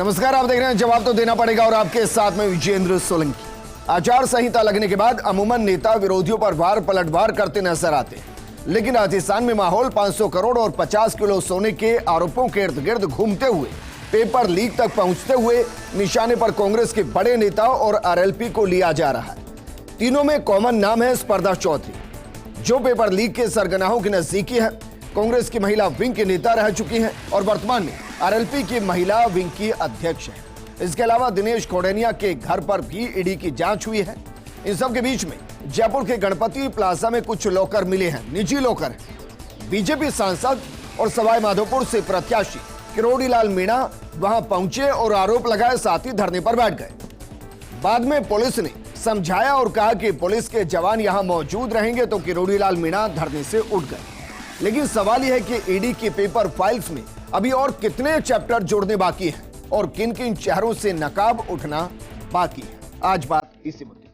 नमस्कार, आप देख रहे हैं जवाब तो देना पड़ेगा और आपके साथ में विजेंद्र सोलंकी। आचार संहिता लगने के बाद अमूमन नेता विरोधियों पर वार पलटवार करते नजर आते हैं, लेकिन राजस्थान में माहौल 500 करोड़ और 50 किलो सोने के आरोपों के इर्द गिर्द घूमते हुए पेपर लीक तक पहुंचते हुए निशाने पर कांग्रेस के बड़े नेताओं और आरएलपी को लिया जा रहा है। तीनों में कॉमन नाम है स्पर्धा चौधरी, जो पेपर लीक के सरगनाहों की नजदीकी है। कांग्रेस की महिला विंग के नेता रह चुकी हैं और वर्तमान में आरएलपी की महिला विंग की अध्यक्ष हैं। इसके अलावा दिनेश कौंडिन्या के घर पर भी ईडी की जांच हुई है। इन सब के बीच में जयपुर के गणपति प्लाजा में कुछ लॉकर मिले हैं, निजी लॉकर। बीजेपी सांसद और सवाई माधोपुर से प्रत्याशी किरोड़ी लाल मीणा वहां पहुंचे और आरोप लगाए, साथ ही धरने पर बैठ गए। बाद में पुलिस ने समझाया और कहा कि पुलिस के जवान यहां मौजूद रहेंगे, तो किरोड़ी लाल मीणा धरने से उठ गए। लेकिन सवाल यह है कि ईडी की पेपर फाइल्स में अभी और कितने चैप्टर जोड़ने बाकी हैं और किन किन चेहरों से नकाब उठना बाकी है। आज बात इसी मुद्दे पर।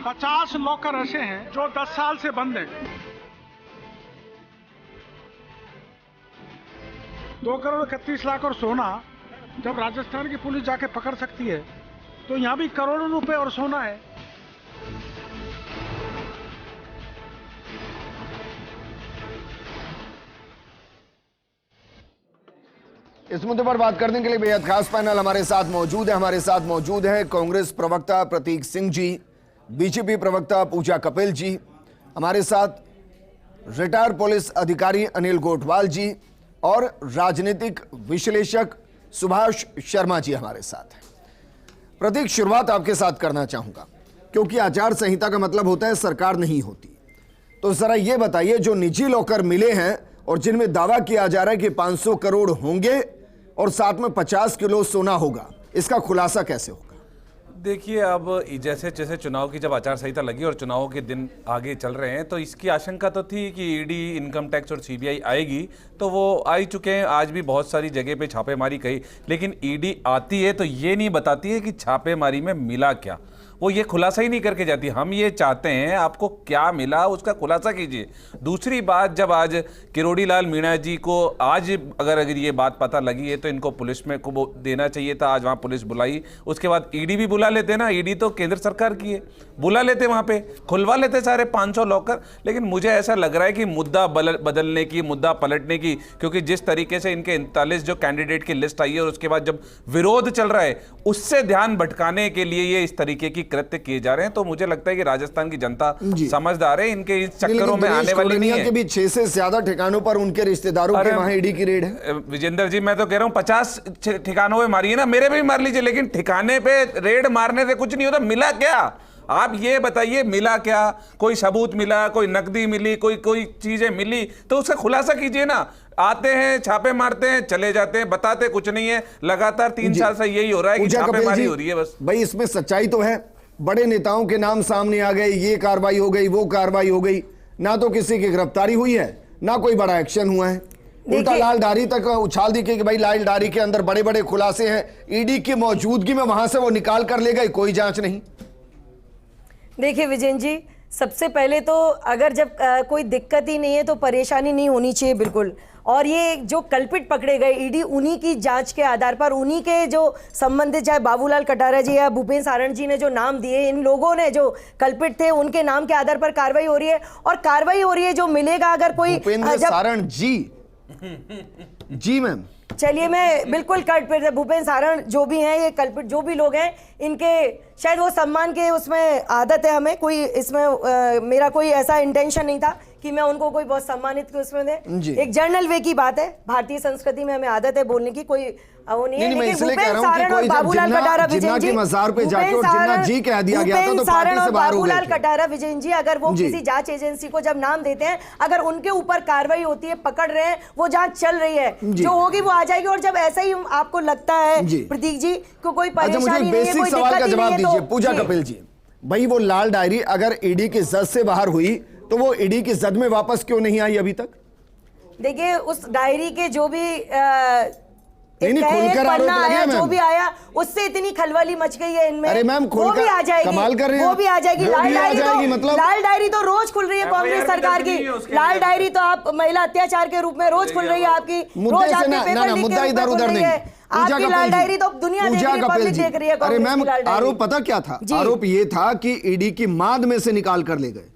50 लॉकर ऐसे हैं जो 10 साल से बंद हैं। 2 करोड़ 31 लाख और सोना जब राजस्थान की पुलिस जाके पकड़ सकती है, तो यहां भी करोड़ों रुपए और सोना है। इस मुद्दे पर बात करने के लिए बेहद खास पैनल हमारे साथ मौजूद है। हमारे साथ मौजूद है कांग्रेस प्रवक्ता प्रतीक सिंह जी, बीजेपी प्रवक्ता पूजा कपिल जी, हमारे साथ रिटायर्ड पुलिस अधिकारी अनिल गोटवाल जी और राजनीतिक विश्लेषक सुभाष शर्मा जी हमारे साथ हैं। प्रतीक, शुरुआत आपके साथ करना चाहूंगा, क्योंकि आचार संहिता का मतलब होता है सरकार नहीं होती। तो जरा ये बताइए, जो निजी लॉकर मिले हैं और जिनमें दावा किया जा रहा है कि 500 करोड़ होंगे और साथ में 50 किलो सोना होगा, इसका खुलासा कैसे होगा? देखिए, अब जैसे जैसे चुनाव की जब आचार संहिता लगी और चुनावों के दिन आगे चल रहे हैं, तो इसकी आशंका तो थी कि ईडी, इनकम टैक्स और सीबीआई आएगी, तो वो आ ही चुके हैं। आज भी बहुत सारी जगह पे छापेमारी कही, लेकिन ईडी आती है तो ये नहीं बताती है कि छापेमारी में मिला क्या। वो ये खुलासा ही नहीं करके जाती। हम ये चाहते हैं आपको क्या मिला उसका खुलासा कीजिए। दूसरी बात, जब आज किरोड़ी लाल मीणा जी को आज अगर ये बात पता लगी है तो इनको पुलिस में को देना चाहिए था। आज वहाँ पुलिस बुलाई, उसके बाद ईडी भी बुला लेते ना। ईडी तो केंद्र सरकार की है, बुला लेते, वहाँ पे खुलवा लेते सारे 500 लॉकर। लेकिन मुझे ऐसा लग रहा है कि मुद्दा बदलने की, मुद्दा पलटने की, क्योंकि जिस तरीके से इनके 39 जो कैंडिडेट की लिस्ट आई है और उसके बाद जब विरोध चल रहा है, उससे ध्यान भटकाने के लिए ये इस तरीके की कृत्य किए जा रहे हैं। तो मुझे लगता है कि राजस्थान की जनता समझदार है, इनके इस चक्करों में आने वाली नहीं है। के भी 6 से ज्यादा ठिकानों पर उनके रिश्तेदारों के वहां ईडी की रेड है। विजेंद्र जी, मैं तो कह रहा हूं 50 ठिकानों पे मारिए ना, मेरे पे भी मार लीजिए, लेकिन ठिकाने पे रेड मारने से कुछ नहीं होता। मिला क्या, आप ये बताइए, मिला क्या? कोई सबूत मिला, कोई नकदी मिली, कोई चीजें मिली, तो उसका खुलासा कीजिए ना। आते हैं, छापे मारते हैं, चले जाते हैं, बताते कुछ नहीं है। लगातार 3 साल से यही हो रहा है कि छापेमारी हो रही है बस। भाई, इसमें सच्चाई तो है, बड़े नेताओं के नाम सामने आ गए, ये कार्रवाई हो गई, वो कार्रवाई हो गई, ना तो किसी की गिरफ्तारी हुई है, ना कोई बड़ा एक्शन हुआ है। उल्टा लाल डायरी तक उछाल दी कि भाई लाल डायरी के अंदर बड़े बड़े खुलासे हैं, ईडी की मौजूदगी में वहां से वो निकाल कर ले गए, कोई जांच नहीं। देखिए विजेंद्र जी, सबसे पहले तो अगर जब कोई दिक्कत ही नहीं है तो परेशानी नहीं होनी चाहिए, बिल्कुल। और ये जो कल्पित पकड़े गए, ईडी उन्हीं की जांच के आधार पर, उन्हीं के जो संबंधित, चाहे बाबूलाल कटारा जी या भूपेंद्र सारण जी ने जो नाम दिए, इन लोगों ने जो कल्पित थे उनके नाम के आधार पर कार्रवाई हो रही है। और कार्रवाई हो रही है, जो मिलेगा अगर कोई भूपेंद्र सारण जी मैम, चलिए मैं बिल्कुल कल्पित, भूपेंद्र सारण जो भी हैं, ये कल्पित जो भी लोग हैं, इनके शायद वो सम्मान के उसमें आदत है हमें, कोई इसमें मेरा कोई ऐसा इंटेंशन नहीं था कि मैं उनको कोई बहुत सम्मानित उसमें दे। एक जर्नल वे की बात है, भारतीय संस्कृति में हमें आदत है बोलने की, कोई वो नहीं है। लेकिन भूपेंद्र सारण और बाबूलाल कटारा विजेंद्र जी, मज़ार पे जाके और जिन्ना जी कह दिया गया था तो पार्टी से बाहर हो गए। बाबूलाल कटारा विजेंद्र जी, अगर वो किसी जांच एजेंसी को जब नाम देते हैं, अगर उनके ऊपर कार्रवाई होती है, पकड़ रहे हैं, वो जांच चल रही है, जो होगी वो आ जाएगी। और जब ऐसा ही आपको लगता है प्रतीक जी को कोई परेशानी नहीं है, कोई दिक्कत ही नहीं है, तो पूजा कपिल जी, भाई वो लाल डायरी अगर ईडी की जद से बाहर हुई तो वो ईडी की जद में वापस क्यों नहीं आई अभी तक? देखिए, उस डायरी के जो भी नहीं, कहे खुलकर आरोप पन्ना लगे आया, हैं जो मैम। भी आया उससे इतनी खलबली मच गई है इनमें। अरे मैम, वो खुलकर भी आ जाएगी, कमाल कर रहे हैं वो भी आ जाएगी। वो लाल भी आ डायरी जाएगी, तो मतलब लाल डायरी तो रोज खुल रही है कांग्रेस सरकार की। लाल डायरी तो आप महिला अत्याचार के रूप में रोज खुल रही है आपकी, रोज आपके पेपर लीक मुद्दा के इधर रूप में उधर खुल रही नहीं। है आपकी लाल डायरी। तो दुनिया देख रही है, पब्लिक देख रही है अरे कांग्रेस मैम, की लाल डायरी। आरोप पता क्या था? आरोप ये था कि ईडी की माद में से निकाल कर ले गए,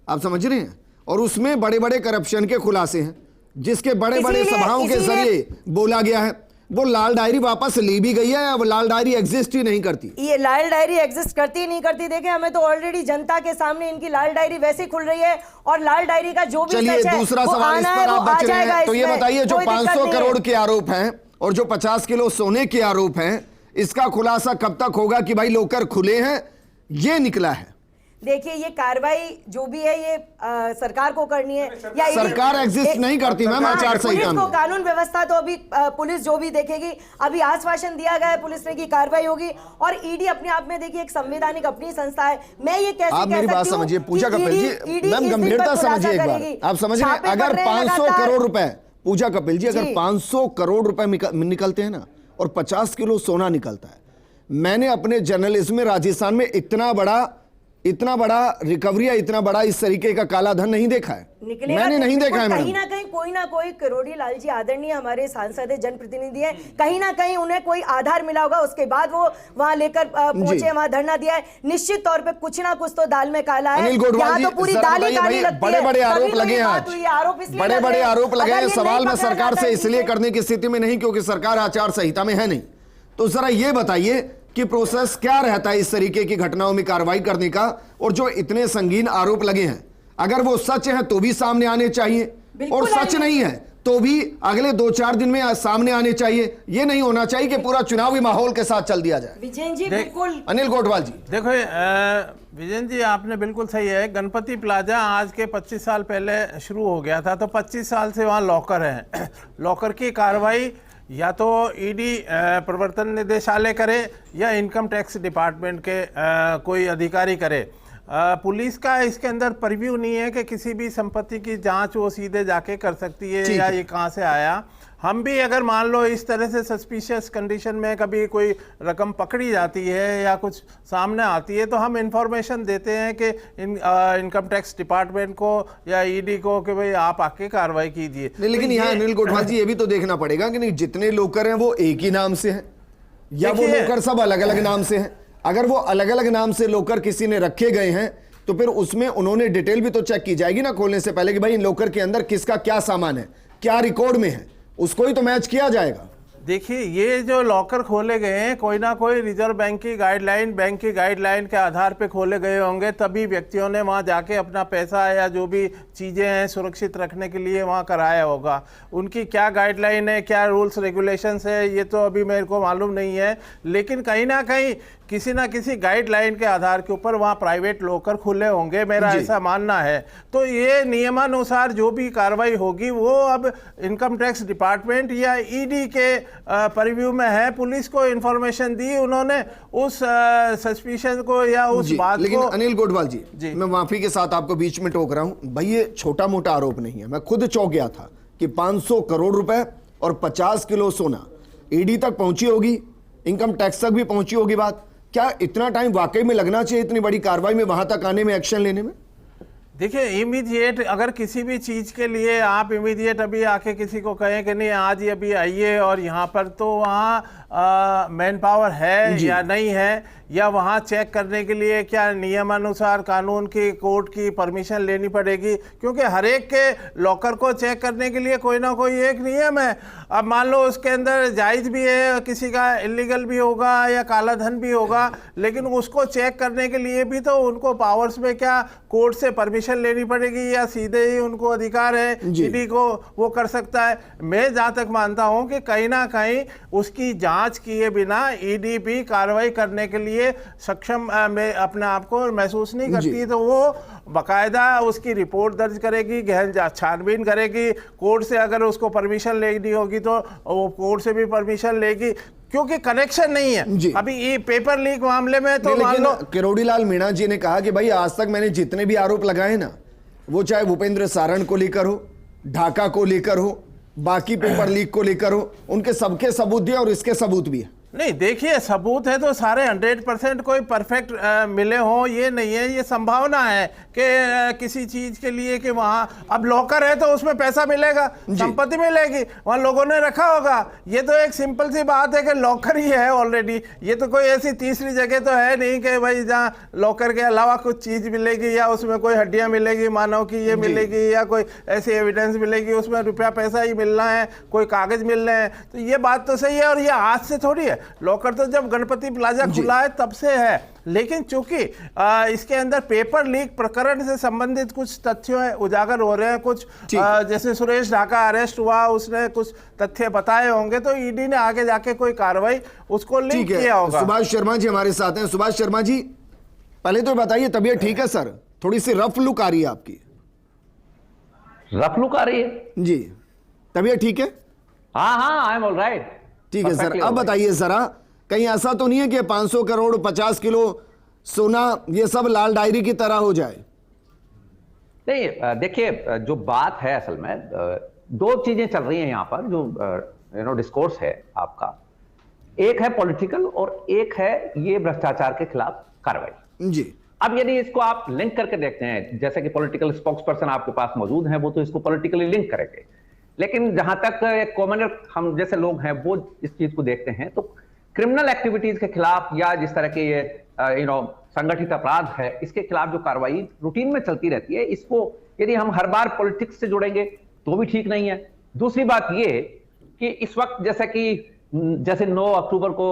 आप समझ रहे हैं, और उसमें बड़े बड़े करप्शन के खुलासे हैं, जिसके बड़े बड़े सभाओं के जरिए बोला गया है। वो लाल डायरी वापस ली भी गई है, अब लाल डायरी एग्जिस्ट ही नहीं करती। ये लाल डायरी एग्जिस्ट करती ही नहीं करती। देखे, हमें तो ऑलरेडी जनता के सामने इनकी लाल डायरी वैसे ही खुल रही है, और लाल डायरी का जो भी चलिए, सच है दूसरा वो सवाल इस आना पर है, आप वो आ बच रहे जाएगा हैं, तो ये इसमें। बताइए, जो कोई दिक्कत 500 नहीं है। करोड़ के आरोप हैं और जो 50 किलो सोने के आरोप हैं, इसका खुलासा कब तक होगा कि भाई लोकर खुले हैं? ये निकला है। देखिए, ये कार्रवाई जो भी है ये सरकार को करनी है, या सरकार एग्जिस्ट नहीं करती मैम आचार संहिता पुलिस को में। कानून व्यवस्था तो अभी पुलिस जो भी देखेगी। अभी आश्वासन दिया गया है पुलिस ने कि कार्रवाई होगी, और ईडी अपने आप में देखिए एक संवैधानिक अपनी संस्था है। मैं ये कैसे आप मेरी बात समझिए, पूजा कपिल जी, मैम गंभीरता समझिए एक बार। आप समझ रहे हैं, अगर 500 करोड़ रुपए, पूजा कपिल जी, अगर 500 करोड़ रुपए निकलते हैं ना, और 50 किलो सोना निकलता है, मैंने अपने जर्नलिज्म में राजस्थान में इतना बड़ा रिकवरी या इतना बड़ा इस तरीके का काला धन नहीं देखा है। मैंने नहीं देखा है। कहीं ना कोई करोड़ी लाल जी आदरणीय हमारे सांसद है, जनप्रतिनिधि है, कहीं ना कहीं उन्हें कोई आधार मिला होगा, उसके बाद वो वहां लेकर पहुंचे, वहां धरना दिया है। निश्चित तौर पे कुछ ना कुछ तो दाल में काला है। अनिल गोडवाल जी, तो पूरी दाल ही काली लगती है। बड़े बड़े आरोप लगे हैं आज, बड़े बड़े आरोप लगे हैं। सवाल मैं सरकार से इसलिए करने की स्थिति में नहीं क्योंकि सरकार आचार संहिता में है नहीं। तो जरा ये बताइए कि प्रोसेस क्या रहता है इस तरीके की घटनाओं में कार्रवाई करने का, और जो इतने संगीन आरोप लगे हैं, अगर वो सच है तो भी सामने आने चाहिए, और सच नहीं है तो भी अगले 2-4 दिन में सामने आने चाहिए। ये नहीं होना चाहिए कि पूरा चुनावी माहौल के साथ चल दिया जाए। विजयन जी, बिल्कुल। अनिल गोडवाल जी, देखो विजयन जी, आपने बिल्कुल सही है। गणपति प्लाजा आज के 25 साल पहले शुरू हो गया था, तो 25 साल से वहाँ लॉकर है। लॉकर की कार्रवाई या तो ईडी प्रवर्तन निदेशालय करे या इनकम टैक्स डिपार्टमेंट के कोई अधिकारी करे। पुलिस का इसके अंदर परव्यू नहीं है कि किसी भी संपत्ति की जांच वो सीधे जाके कर सकती है या ये कहाँ से आया। हम भी अगर मान लो इस तरह से सस्पिशियस कंडीशन में कभी कोई रकम पकड़ी जाती है या कुछ सामने आती है, तो हम इंफॉर्मेशन देते हैं कि इनकम टैक्स डिपार्टमेंट को या ईडी को कि भाई आप आके कार्रवाई कीजिए। लेकिन यहाँ अनिल गोडवाल जी, ये भी तो देखना पड़ेगा कि नहीं, जितने लोकर हैं वो एक ही नाम से हैं या वो लोकर सब अलग अलग नाम से हैं? अगर वो अलग अलग नाम से लोकर किसी ने रखे गए हैं, तो फिर उसमें उन्होंने डिटेल भी तो चेक की जाएगी ना खोलने से पहले कि भाई इन लोकर के अंदर किसका क्या सामान है, क्या रिकॉर्ड में है, उसको ही तो मैच किया जाएगा। देखिए, ये जो लॉकर खोले गए हैं, कोई ना कोई रिजर्व बैंक की गाइडलाइन के आधार पे खोले गए होंगे, तभी व्यक्तियों ने वहाँ जाके अपना पैसा या जो भी चीज़ें हैं सुरक्षित रखने के लिए वहाँ कराया होगा। उनकी क्या गाइडलाइन है, क्या रूल्स रेगुलेशंस है, ये तो अभी मेरे को मालूम नहीं है, लेकिन कहीं ना कहीं किसी ना किसी गाइडलाइन के आधार के ऊपर वहाँ प्राइवेट लॉकर खुले होंगे, मेरा ऐसा मानना है। तो ये नियमानुसार जो भी कार्रवाई होगी वो अब इनकम टैक्स डिपार्टमेंट या ईडी के परव्यू में है। पुलिस को इंफॉर्मेशन दी उन्होंने, उस सस्पिशन को या उस बात लेकिन को। अनिल गोडवाल जी, मैं माफी के साथ आपको बीच में टोक रहा हूं भाई, ये छोटा मोटा आरोप नहीं है। मैं खुद चौंक गया था कि 500 करोड़ रुपए और 50 किलो सोना ईडी तक पहुंची होगी, इनकम टैक्स तक भी पहुंची होगी बात। क्या इतना टाइम वाकई में लगना चाहिए इतनी बड़ी कार्रवाई में वहां तक आने में, एक्शन लेने में? देखिए, इमीडिएट अगर किसी भी चीज़ के लिए आप इमीडिएट अभी आके किसी को कहें कि नहीं आज ही अभी आइए और यहाँ पर, तो वहाँ मैन पावर है या नहीं है, या वहाँ चेक करने के लिए क्या नियमानुसार कानून की कोर्ट की परमिशन लेनी पड़ेगी, क्योंकि हर एक के लॉकर को चेक करने के लिए कोई ना कोई एक नियम है। अब मान लो उसके अंदर जायज़ भी है, किसी का इलीगल भी होगा या काला धन भी होगा, लेकिन उसको चेक करने के लिए भी तो उनको पावर्स में क्या कोर्ट से परमिशन लेनी पड़ेगी या सीधे ही उनको अधिकार है ईडी को वो कर सकता है। मैं जहाँ तक मानता हूँ कि कहीं ना कहीं उसकी जांच किए बिना ईडी भी कार्रवाई करने के लिए सक्षम में अपने आप को महसूस नहीं करती, तो वो बाकायदा उसकी रिपोर्ट दर्ज करेगी, गहन छानबीन करेगी, कोर्ट से अगर उसको परमिशन लेनी होगी तो वो कोर्ट से भी परमिशन लेगी, क्योंकि कनेक्शन नहीं है अभी ये पेपर लीक मामले में। तो मान लो किरोड़ीलाल मीणा जी ने कहा कि भाई आज तक मैंने जितने भी आरोप लगाए ना, वो चाहे भूपेंद्र सारण को लेकर हो, ढाका को लेकर हो, बाकी पेपर लीक को लेकर हो, उनके सबके सबूत दिए और इसके सबूत भी है। नहीं देखिए, सबूत है तो सारे 100% कोई परफेक्ट मिले हों ये नहीं है। ये संभावना है कि किसी चीज के लिए कि वहाँ अब लॉकर है तो उसमें पैसा मिलेगा, संपत्ति मिलेगी, वहाँ लोगों ने रखा होगा। ये तो एक सिंपल सी बात है कि लॉकर ही है ऑलरेडी। ये तो कोई ऐसी तीसरी जगह तो है नहीं कि भाई जहाँ लॉकर के अलावा कुछ चीज मिलेगी या उसमें कोई हड्डियां मिलेगी मानव की ये मिलेगी या कोई ऐसी एविडेंस मिलेगी, उसमें रुपया पैसा ही मिलना है, कोई कागज मिल रहे हैं। तो ये बात तो सही है और ये आज से थोड़ी है। लॉकर तो जब गणपति प्लाजा खुला है तब से है, लेकिन चूंकि इसके अंदर पेपर लीक प्रकरण से संबंधित कुछ तथ्य उजागर हो रहे हैं, कुछ जैसे सुरेश ढाका अरेस्ट हुआ, उसने कुछ तथ्य बताए होंगे, तो ईडी ने आगे जाके कोई कार्रवाई उसको लिंक किया होगा। सुभाष शर्मा जी हमारे साथ हैं। सुभाष शर्मा जी, पहले तो बताइए, तबीयत ठीक है सर? थोड़ी सी रफ लुक आ रही है आपकी। रफ लुक आ रही है जी, तबीयत ठीक है? हाँ, आई एम ऑल राइट। ठीक है सर, अब बताइए जरा, कहीं ऐसा तो नहीं है कि 500 करोड़ 50 किलो सोना ये सब लाल डायरी की तरह हो जाए? नहीं, देखिए जो बात है असल में दो चीजें चल रही हैं यहाँ पर, जो डिस्कोर्स है आपका, एक है पॉलिटिकल और एक है ये भ्रष्टाचार के खिलाफ कार्रवाई। जी, अब यदि इसको आप लिंक करके देखते हैं, जैसे कि पॉलिटिकल स्पोक्स पर्सन आपके पास मौजूद हैं, वो तो इसको पॉलिटिकली लिंक करेंगे, लेकिन जहां तक एक कॉमनर हम जैसे लोग हैं वो इस चीज को देखते हैं, तो क्रिमिनल एक्टिविटीज के खिलाफ या जिस तरह के ये संगठित अपराध है, इसके खिलाफ जो कार्रवाई रूटीन में चलती रहती है, इसको यदि हम हर बार पॉलिटिक्स से जुड़ेंगे तो भी ठीक नहीं है। दूसरी बात ये कि इस वक्त जैसे 9 अक्टूबर को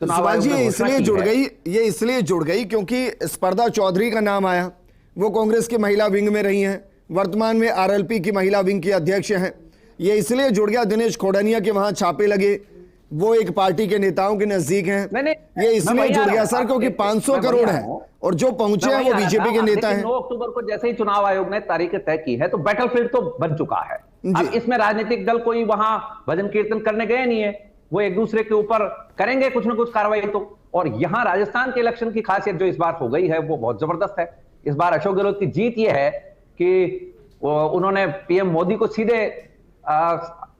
सुभाष जी इसलिए जुड़ गई, ये इसलिए जुड़ गई क्योंकि स्पर्धा चौधरी का नाम आया। वो कांग्रेस की महिला विंग में रही हैं, वर्तमान में आरएलपी की महिला विंग की अध्यक्ष हैं। ये इसलिए जुड़ गया, दिनेश खोड़निया के वहां छापे लगे, वो एक पार्टी के नेताओं के नजदीक हैं। ये इसलिए जुड़ गया सर क्योंकि 500 करोड़ है और जो पहुंचे हैं वो बीजेपी के नेता हैं। 9 अक्टूबर को जैसे ही चुनाव आयोग ने तारीख तय की है तो बैटलफील्ड तो बन चुका है। अब इसमें राजनीतिक दल कोई वहां भजन कीर्तन करने गए नहीं है, वो एक दूसरे के ऊपर करेंगे कुछ ना कुछ कार्रवाई तो। और यहां राजस्थान के इलेक्शन की खासियत जो इस बार हो गई है वो बहुत जबरदस्त है। इस बार अशोक गहलोत की जीत ये है कि उन्होंने पीएम मोदी को सीधे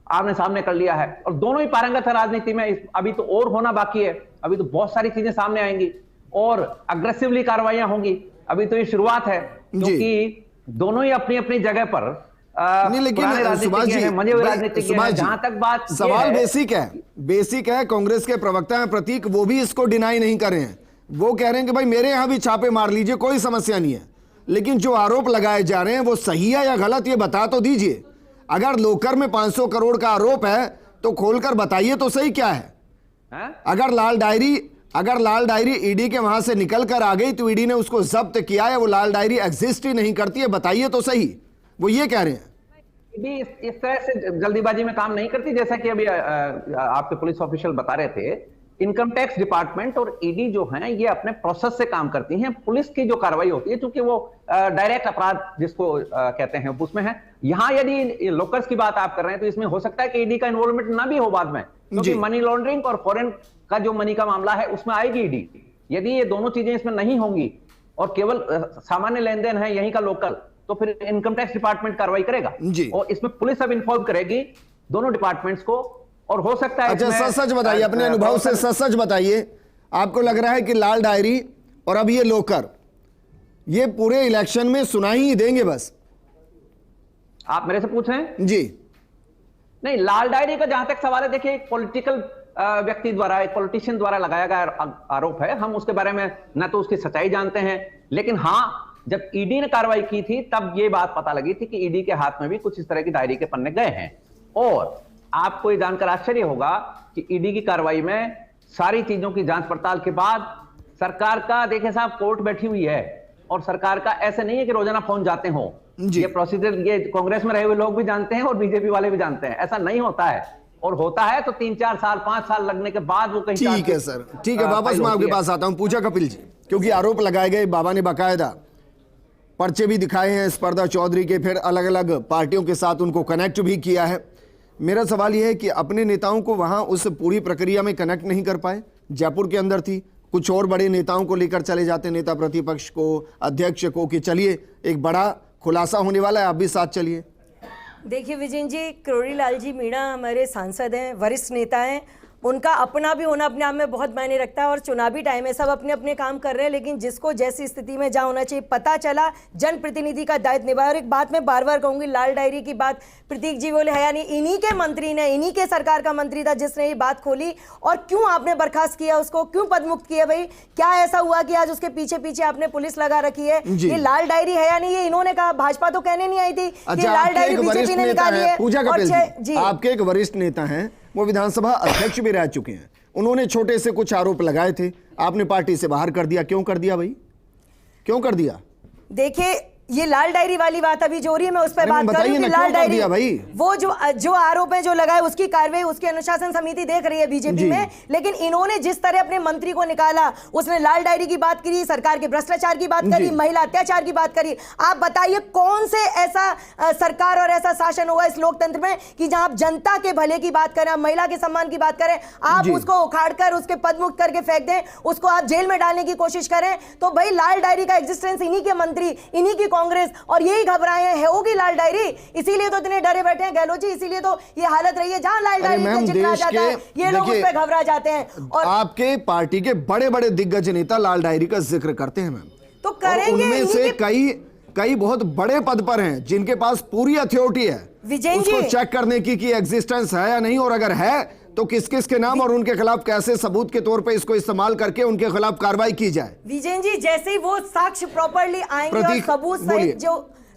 आमने सामने कर लिया है और दोनों ही पारंगत है राजनीति में। अभी तो और होना बाकी है, अभी तो बहुत सारी चीजें सामने आएंगी और अग्रेसिवली कार्रवाइयां होंगी। अभी तो ये शुरुआत है क्योंकि दोनों ही अपनी अपनी जगह पर नहीं, लेकिन सुभाष जी, जहां तक बात सवाल बेसिक है। कांग्रेस के प्रवक्ता हैं प्रतीक, वो भी इसको डिनाई नहीं कर रहे हैं। वो कह रहे हैं कि भाई मेरे यहां भी छापे मार लीजिए, कोई समस्या नहीं है, लेकिन जो आरोप लगाए जा रहे हैं वो सही है या गलत ये बता तो दीजिए। अगर लोकर में 500 करोड़ का आरोप है तो खोलकर बताइए तो सही क्या है। अगर लाल डायरी ईडी के वहां से निकल कर आ गई तो ईडी ने उसको जब्त किया है, वो लाल डायरी एग्जिस्ट ही नहीं करती है, बताइए तो सही। वो ये कह रहे हैं ईडी इस तरह से जल्दीबाजी में काम नहीं करती, जैसा कि अभी आपके पुलिस ऑफिशियल बता रहे थे। इनकम टैक्स डिपार्टमेंट और ईडी जो हैं ये अपने प्रोसेस से काम करती हैं। पुलिस की जो कार्रवाई होती है क्योंकि वो डायरेक्ट अपराध जिसको कहते हैं उसमें है। यहाँ यदि लोकर्स की बात आप कर रहे हैं तो इसमें हो सकता है कि ईडी का इन्वॉल्वमेंट ना भी हो बाद में, क्योंकि मनी लॉन्ड्रिंग और फॉरेन का जो मनी का मामला है उसमें आएगी ईडी। यदि ये दोनों चीजें इसमें नहीं होंगी और केवल सामान्य लेन देन है यहीं का लोकल, तो फिर इनकम टैक्स डिपार्टमेंट कार्रवाई करेगा और इसमें पुलिस अब इन्वॉल्व करेगी दोनों डिपार्टमेंट्स को। और हो सकता है अच्छा, सच बताइए, अपने अनुभव से सच बताइए, आपको लग रहा है कि लाल डायरी और अब ये लोकर ये पूरे इलेक्शन में सुनाई ही देंगे बस? आप मेरे से पूछ रहे हैं? जी नहीं, लाल डायरी का जहां तक सवाल है, देखिए एक पॉलिटिकल व्यक्ति द्वारा, एक पॉलिटिशियन द्वारा लगाया गया आरोप है। हम उसके बारे में न तो उसकी सच्चाई जानते हैं, लेकिन हाँ, जब ईडी ने कार्रवाई की थी तब ये बात पता लगी थी कि ईडी के हाथ में भी कुछ इस तरह की डायरी के पन्ने गए हैं। और आपको ये जानकर आश्चर्य होगा कि ईडी की कार्रवाई में सारी चीजों की जांच पड़ताल के बाद सरकार का, देखिए साहब, कोर्ट बैठी हुई है और सरकार का ऐसे नहीं है कि रोजाना फोन जाते हो। ये प्रोसीजर ये कांग्रेस में रहे हुए लोग भी जानते हैं और बीजेपी वाले भी जानते हैं, ऐसा नहीं होता है। और होता है तो 3-4 साल 5 साल लगने के बाद वो कहीं। ठीक है सर, ठीक है, वापस मैं आपके पास आता हूं। पूछा कपिल जी, क्योंकि आरोप लगाए गए, बाबा ने बाकायदा पर्चे भी दिखाए हैं स्पर्धा चौधरी के, फिर अलग अलग पार्टियों के साथ उनको कनेक्ट भी किया है। मेरा सवाल यह है कि अपने नेताओं को वहां उस पूरी प्रक्रिया में कनेक्ट नहीं कर पाए। जयपुर के अंदर थी, कुछ और बड़े नेताओं को लेकर चले जाते, नेता प्रतिपक्ष को, अध्यक्ष को, कि चलिए एक बड़ा खुलासा होने वाला है, आप भी साथ चलिए। देखिए विजयन जी, किरोड़ी लाल जी मीणा हमारे सांसद हैं, वरिष्ठ नेता हैं, उनका अपना भी होना अपने आप में बहुत मायने रखता है और चुनावी टाइम है, सब अपने अपने काम कर रहे हैं, लेकिन जिसको जैसी स्थिति में जहाँ होना चाहिए पता चला, जनप्रतिनिधि का दायित्व निभाया। और एक बात मैं बार बार कहूंगी, लाल डायरी की बात प्रतीक जी बोले है, यानी इन्हीं के मंत्री ने, इन्हीं के सरकार का मंत्री था जिसने ये बात खोली। और क्यों आपने बर्खास्त किया उसको, क्यों पदमुक्त किया भाई? क्या ऐसा हुआ कि आज उसके पीछे पीछे आपने पुलिस लगा रखी है? ये लाल डायरी है या नहीं, ये इन्होंने कहा, भाजपा तो कहने नहीं आई थी कि लाल डायरी बीजेपी ने निकाली है। पूजा कपिल जी, आपके एक वरिष्ठ नेता हैं, वो विधानसभा अध्यक्ष भी रह चुके हैं, उन्होंने छोटे से कुछ आरोप लगाए थे, आपने पार्टी से बाहर कर दिया। क्यों कर दिया भाई, क्यों कर दिया? देखिए ये लाल डायरी वाली बात अभी जो हो रही है, मैं उस पर बात कर रही हूं कि लाल डायरी भाई, वो जो आरोप है जो लगाए उसकी कार्रवाई उसकी अनुशासन समिति देख रही है बीजेपी में। लेकिन इन्होंने जिस तरह अपने मंत्री को निकाला, उसने लाल डायरी की बात करी, सरकार के भ्रष्टाचार की बात करी, महिला अत्याचार की बात करी। आप बताइए कौन से ऐसा सरकार और ऐसा शासन होगा इस लोकतंत्र में कि जहां आप जनता के भले की बात करें, महिला के सम्मान की बात करें, आप उसको उखाड़कर उसके पदमुक्त करके फेंक दें, उसको आप जेल में डालने की कोशिश करें। तो भाई लाल डायरी का एग्जिस्टेंस इन्हीं के मंत्री, इन्हीं की कांग्रेस और यही घबराए हैं, होगी लाल डायरी, इसीलिए तो इतने डरे बैठे हैं गहलोत जी, इसीलिए तो ये हालत रही है। जहां लाल डायरी का जिक्र आ जाता है ये लोग उस पे घबरा जाते हैं। और आपके पार्टी के बड़े बड़े दिग्गज नेता लाल डायरी का जिक्र करते हैं मैम, तो करेंगे। उनमें से कई बहुत बड़े पद पर हैं जिनके पास पूरी अथॉरिटी है उसको चेक करने की कि एग्जिस्टेंस है या नहीं, और अगर है तो किस किस के नाम और उनके खिलाफ कैसे सबूत के तौर पे इसको इस्तेमाल करके उनके खिलाफ कार्रवाई की जाए। विजय जी, जैसे ही वो साक्ष्य प्रॉपर्ली आएंगे और सबूत सहित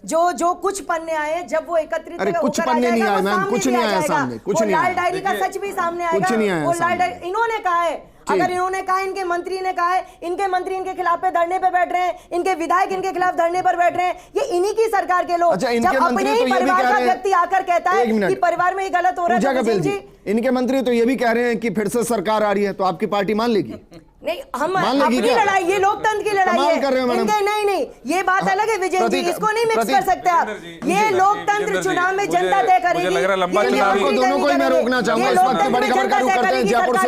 जो कुछ पन्ने आए, जब वो एकत्रित कुछ पन्ने नहीं आए मैम, कुछ नहीं आया सामने, कुछ नहीं आया। लाल डायरी का सच भी सामने आएगा, कुछ नहीं आया। वो लाल डायरी इन्होंने कहा है, अगर इन्होंने कहा, इनके मंत्री ने कहा है, इनके मंत्री इनके खिलाफ पे धरने पे बैठ रहे हैं, इनके विधायक इनके खिलाफ धरने पर बैठ रहे हैं, ये इन्हीं की सरकार के लोग। जब अपने ही परिवार का व्यक्ति आकर कहता है कि परिवार में ये गलत हो रहा है, इनके मंत्री तो ये भी कह रहे हैं कि फिर से सरकार आ रही है, तो आपकी पार्टी मान लेगी? नहीं, हम अपनी लड़ाई, ये लोकतंत्र की लड़ाई है इनके। नहीं, ये बात अलग है विजय जी, इसको नहीं मिक्स कर सकते आप। ये लोकतंत्र चुनाव में जनता तय करेगी। मुझे लग रहा है लंबा चुनाव, दोनों को ही मैं रोकना चाहूंगा। इस वक्त बड़ी खबर का रुख करते हैं जयपुर से।